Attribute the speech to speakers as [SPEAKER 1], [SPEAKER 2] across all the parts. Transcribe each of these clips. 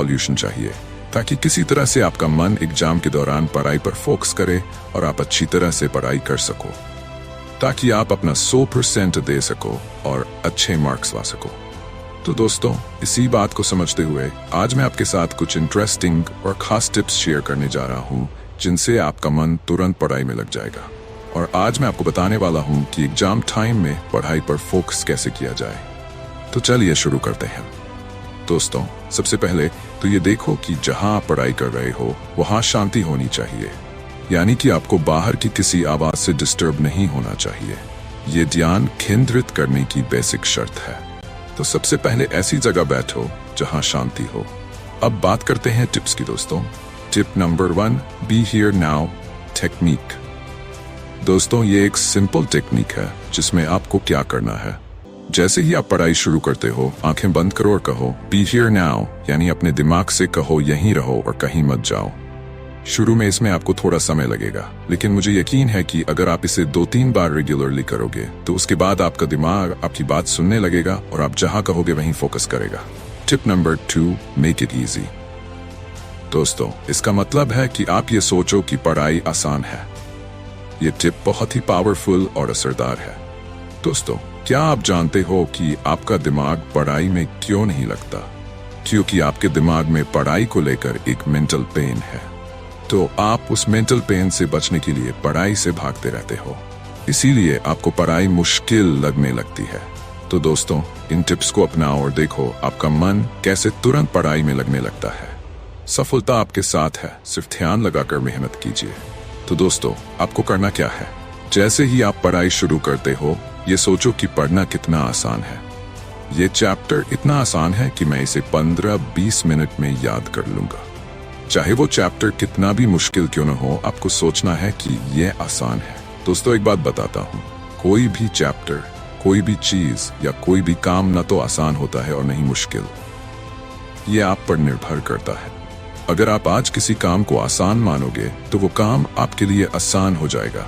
[SPEAKER 1] Solution चाहिए, ताकि किसी तरह से आपका मन एग्जाम के दौरान पढ़ाई पर फोकस करे और आप अच्छी तरह से पढ़ाई कर सको, ताकि आप अपना 100% दे सको और अच्छे मार्क्स ला सको। तो दोस्तों, इसी बात को समझते हुए आज मैं आपके साथ कुछ इंटरेस्टिंग और खास टिप्स शेयर करने जा रहा हूँ, जिनसे आपका मन तुरंत पढ़ाई में लग जाएगा। और आज मैं आपको बताने वाला हूँ कि एग्जाम टाइम में पढ़ाई पर फोकस कैसे किया जाए। तो चलिए शुरू करते हैं। दोस्तों, सबसे पहले तो ये देखो कि जहाँ आप पढ़ाई कर रहे हो वहाँ शांति होनी चाहिए, यानी कि आपको बाहर की किसी आवाज से डिस्टर्ब नहीं होना चाहिए। ये ध्यान केंद्रित करने की बेसिक शर्त है। तो सबसे पहले ऐसी जगह बैठो जहां शांति हो। अब बात करते हैं टिप्स की दोस्तों। Tip number 1, be here now technique. दोस्तों, ये एक सिंपल टेक्निक है जिसमें आपको क्या करना है। जैसे ही आप पढ़ाई शुरू करते हो, आंखें बंद करो और कहो बी हियर नाउ, यानी अपने दिमाग से कहो यहीं रहो और कहीं मत जाओ। शुरू में इसमें आपको थोड़ा समय लगेगा, लेकिन मुझे यकीन है कि अगर आप इसे 2-3 बार रेगुलरली करोगे तो उसके बाद आपका दिमाग आपकी बात सुनने लगेगा और आप जहां कहोगे वहीं फोकस करेगा। Tip number 2, make it easy. दोस्तों, इसका मतलब है कि आप ये सोचो कि पढ़ाई आसान है। ये टिप बहुत ही पावरफुल और असरदार है। दोस्तों, क्या आप जानते हो कि आपका दिमाग पढ़ाई में क्यों नहीं लगता? क्योंकि आपके दिमाग में पढ़ाई को लेकर एक मेंटल पेन है। तो आप उस मेंटल पेन से बचने के लिए पढ़ाई से भागते रहते हो, इसीलिए आपको पढ़ाई मुश्किल लगने लगती है। तो दोस्तों, इन टिप्स को अपनाओ और देखो आपका मन कैसे तुरंत पढ़ाई में लगने लगता है। सफलता आपके साथ है, सिर्फ ध्यान लगाकर मेहनत कीजिए। तो दोस्तों, आपको करना क्या है? जैसे ही आप पढ़ाई शुरू करते हो, ये सोचो कि पढ़ना कितना आसान है। ये चैप्टर इतना आसान है कि मैं इसे 15-20 मिनट में याद कर लूंगा। चाहे वो चैप्टर कितना भी मुश्किल क्यों न हो, आपको सोचना है कि ये आसान है। दोस्तों, एक बात बताता हूँ, कोई भी चैप्टर, कोई भी चीज या कोई भी काम न तो आसान होता है और नहीं मुश्किल। ये आप पर निर्भर करता है। अगर आप आज किसी काम को आसान मानोगे तो वो काम आपके लिए आसान हो जाएगा,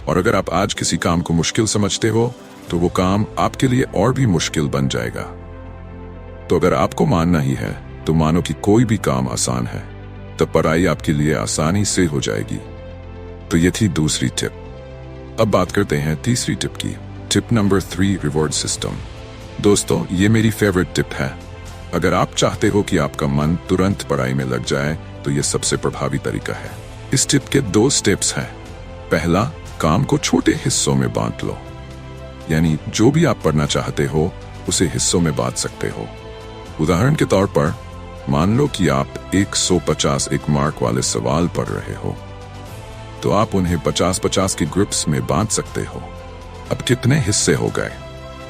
[SPEAKER 1] और अगर आप आज किसी काम को मुश्किल समझते हो तो वो काम आपके लिए और भी मुश्किल बन जाएगा। तो अगर आपको मानना ही है तो मानो कि कोई भी काम आसान है, तब पढ़ाई आपके लिए आसानी से हो जाएगी। तो ये थी दूसरी टिप। अब बात करते हैं तीसरी टिप की। Tip number 3, reward system. दोस्तों, ये मेरी फेवरेट टिप है। अगर आप चाहते हो कि आपका मन तुरंत पढ़ाई में लग जाए तो ये सबसे प्रभावी तरीका है। इस टिप के 2 स्टेप्स हैं। पहला, काम को छोटे हिस्सों में बांट लो, यानी जो भी आप पढ़ना चाहते हो उसे हिस्सों में बांट सकते हो। उदाहरण के तौर पर मान लो कि आप 150 एक मार्क वाले सवाल पढ़ रहे हो, तो आप उन्हें 50-50 के ग्रुप्स में बांट सकते हो। अब कितने हिस्से हो गए?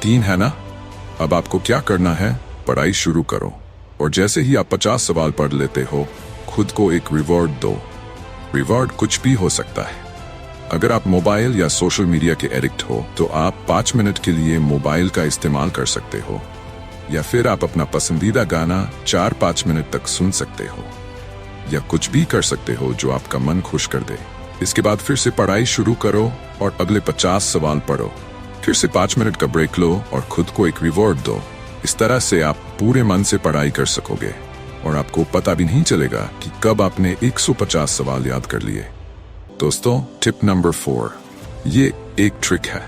[SPEAKER 1] 3 है ना? अब आपको क्या करना है? पढ़ाई शुरू करो, और जैसे ही आप 50 सवाल पढ़ लेते हो, खुद को एक रिवॉर्ड दो। रिवॉर्ड कुछ भी हो सकता है। अगर आप मोबाइल या सोशल मीडिया के एडिक्ट हो तो आप 5 मिनट के लिए मोबाइल का इस्तेमाल कर सकते हो, या फिर आप अपना पसंदीदा गाना 4-5 मिनट तक सुन सकते हो, या कुछ भी कर सकते हो जो आपका मन खुश कर दे। इसके बाद फिर से पढ़ाई शुरू करो और अगले 50 सवाल पढ़ो। फिर से 5 मिनट का ब्रेक लो और खुद को एक रिवॉर्ड दो। इस तरह से आप पूरे मन से पढ़ाई कर सकोगे और आपको पता भी नहीं चलेगा कि कब आपने 150 सवाल याद कर लिए। दोस्तों, टिप नंबर 4, ये एक ट्रिक है।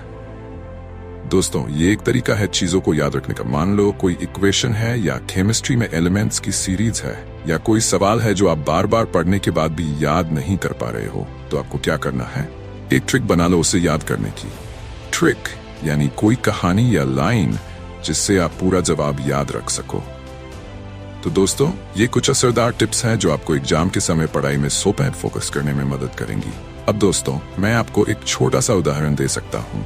[SPEAKER 1] दोस्तों, ये एक तरीका है चीजों को याद रखने का। मान लो कोई इक्वेशन है, या केमिस्ट्री में एलिमेंट्स की सीरीज है, या कोई सवाल है जो आप बार बार पढ़ने के बाद भी याद नहीं कर पा रहे हो, तो आपको क्या करना है? एक ट्रिक बना लो उसे याद करने की। ट्रिक यानी कोई कहानी या लाइन जिससे आप पूरा जवाब याद रख सको। तो दोस्तों, ये कुछ असरदार टिप्स हैं जो आपको एग्जाम के समय पढ़ाई में 100% फोकस करने में मदद करेंगी। अब दोस्तों, मैं आपको एक छोटा सा उदाहरण दे सकता हूँ।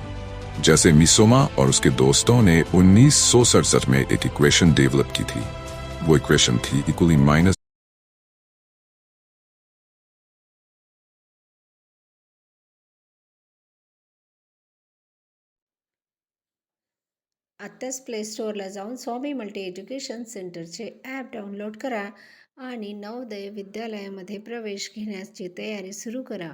[SPEAKER 1] जैसे मिसोमा और उसके दोस्तों ने 1967 में एक इक्वेशन डेवलप की थी। वो इक्वेशन थी इक्वली माइनस
[SPEAKER 2] आत्ताच प्ले स्टोअरला जाऊन स्वामी मल्टी एज्युकेशन सेंटरचे ॲप डाउनलोड करा आणि नवोदय विद्यालयामध्ये प्रवेश घेण्याची तयारी सुरू करा.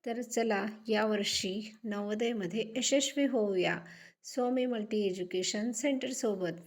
[SPEAKER 2] तर चला यावर्षी नवोदयमध्ये यशस्वी होऊया स्वामी मल्टी एज्युकेशन सेंटरसोबत.